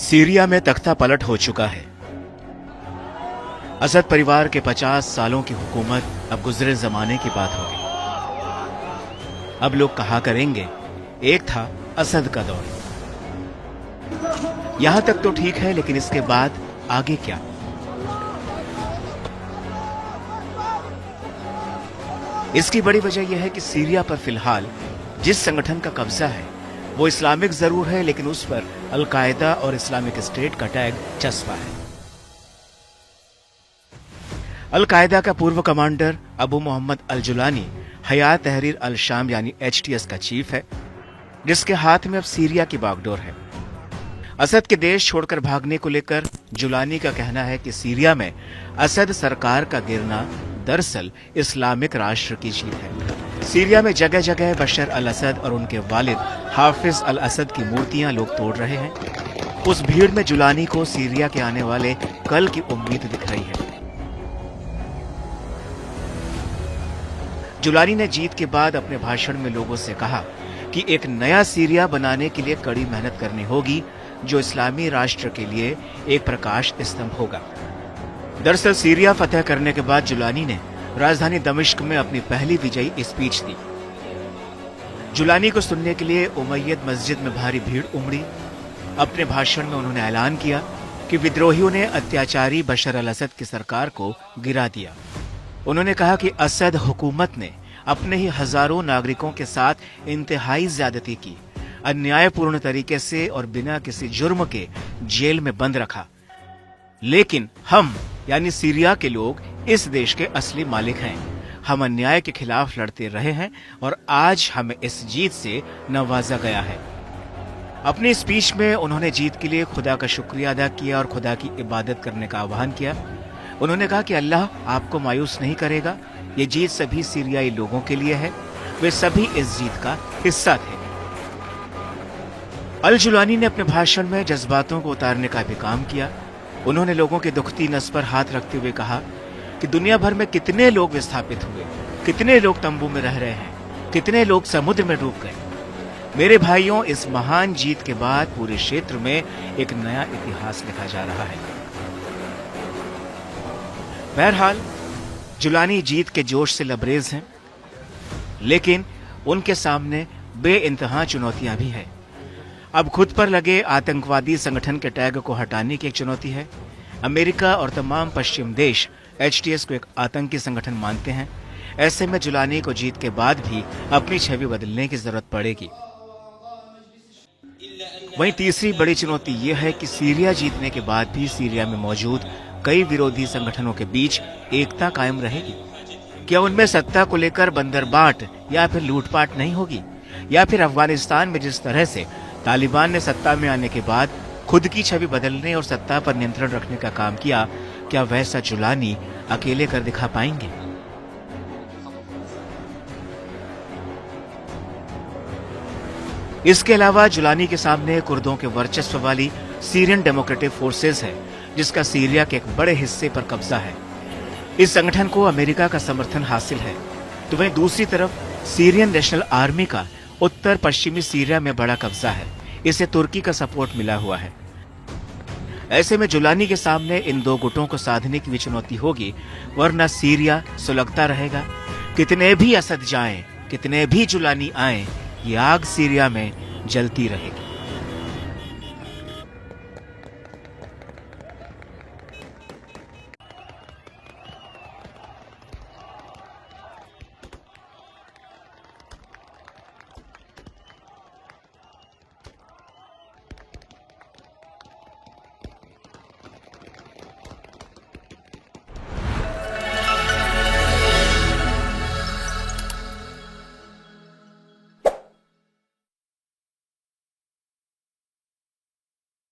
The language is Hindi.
सीरिया में तख्ता पलट हो चुका है। असद परिवार के 50 सालों की हुकूमत अब गुजरे जमाने की बात होगी। अब लोग कहा करेंगे, एक था असद का दौर। यहां तक तो ठीक है, लेकिन इसके बाद आगे क्या? इसकी बड़ी वजह यह है कि सीरिया पर फिलहाल जिस संगठन का कब्जा है वो इस्लामिक जरूर है, लेकिन उस पर अल-कायदा और इस्लामिक स्टेट का टैग चस्पा है। अल-कायदा का पूर्व कमांडर अबू मोहम्मद अल-जुलानी हयात तहरीर अल-शाम यानी HTS का चीफ है, जिसके हाथ में अब सीरिया की बागडोर है। असद के देश छोड़कर भागने को लेकर जुलानी का कहना है कि सीरिया में असद सरकार का गिरना दरअसल इस्लामिक राष्ट्र की जीत है। सीरिया में जगह जगह बशर अल असद और उनके वालिद हाफिज अल असद की मूर्तियां लोग तोड़ रहे हैं। उस भीड़ में जुलानी को सीरिया के आने वाले कल की उम्मीद दिख रही है। जुलानी ने जीत के बाद अपने भाषण में लोगों से कहा कि एक नया सीरिया बनाने के लिए कड़ी मेहनत करनी होगी, जो इस्लामी राष्ट्र के लिए एक प्रकाश स्तंभ होगा। दरअसल सीरिया फतह करने के बाद जुलानी ने राजधानी दमिश्क में अपनी पहली विजयी स्पीच दी। जुलानी को सुनने के लिए उमैयद मस्जिद में भारी भीड़ उमड़ी। अपने भाषण में उन्होंने ऐलान किया कि विद्रोहियों ने अत्याचारी बशर अल असद की सरकार को गिरा दिया। उन्होंने कहा कि असद हुकूमत ने अपने ही हजारों नागरिकों के साथ इंतहाई ज्यादती की, अन्यायपूर्ण तरीके से और बिना किसी जुर्म के जेल में बंद रखा। लेकिन हम यानी सीरिया के लोग इस देश के असली मालिक हैं। हम अन्याय के खिलाफ लड़ते रहे हैं और आज हमें इस जीत से नवाजा गया है। अपनी स्पीच में उन्होंने जीत के लिए खुदा का शुक्रिया अदा किया और खुदा की इबादत करने का आह्वान किया। उन्होंने कहा कि अल्लाह आपको मायूस नहीं करेगा। ये जीत सभी सीरियाई लोगों के लिए है, वे सभी इस जीत का हिस्सा थे। अल जुलानी ने अपने भाषण में जज्बातों को उतारने का भी काम किया। उन्होंने लोगों की दुखती नस पर हाथ रखते हुए कहा कि दुनिया भर में कितने लोग विस्थापित हुए, कितने लोग तंबू में रह रहे हैं, कितने लोग समुद्र में डूब गए। मेरे भाइयों, इस महान जीत के बाद पूरे क्षेत्र में एक नया इतिहास लिखा जा रहा है। बहरहाल जुलानी जीत के जोश से लबरेज हैं, लेकिन उनके सामने बेइंतहा चुनौतियां भी हैं। अब खुद पर लगे आतंकवादी संगठन के टैग को हटाने की एक चुनौती है। अमेरिका और तमाम पश्चिम देश HTS को एक आतंकी संगठन मानते हैं। ऐसे में जुलानी को जीत के बाद भी अपनी छवि बदलने की जरूरत पड़ेगी। वहीं तीसरी बड़ी चुनौती यह है कि सीरिया जीतने के बाद भी सीरिया में मौजूद कई विरोधी संगठनों के बीच एकता कायम रहेगी। क्या उनमें सत्ता को लेकर बंदरबाट या फिर लूटपाट नहीं होगी? या फिर अफगानिस्तान में जिस तरह से तालिबान ने सत्ता में आने के बाद खुद की छवि बदलने और सत्ता पर नियंत्रण रखने का काम किया, क्या वैसा जुलानी अकेले कर दिखा पाएंगे? इसके अलावा जुलानी के सामने कुर्दों के वर्चस्व वाली सीरियन डेमोक्रेटिक फोर्सेस है, जिसका सीरिया के एक बड़े हिस्से पर कब्जा है। इस संगठन को अमेरिका का समर्थन हासिल है। तो वहीं दूसरी तरफ सीरियन नेशनल आर्मी का उत्तर पश्चिमी सीरिया में बड़ा कब्जा है। इसे तुर्की का सपोर्ट मिला हुआ है। ऐसे में जुलानी के सामने इन दो गुटों को साधने की भी चुनौती होगी, वरना सीरिया सुलगता रहेगा। कितने भी असद जाएं, कितने भी जुलानी आए, ये आग सीरिया में जलती रहेगी।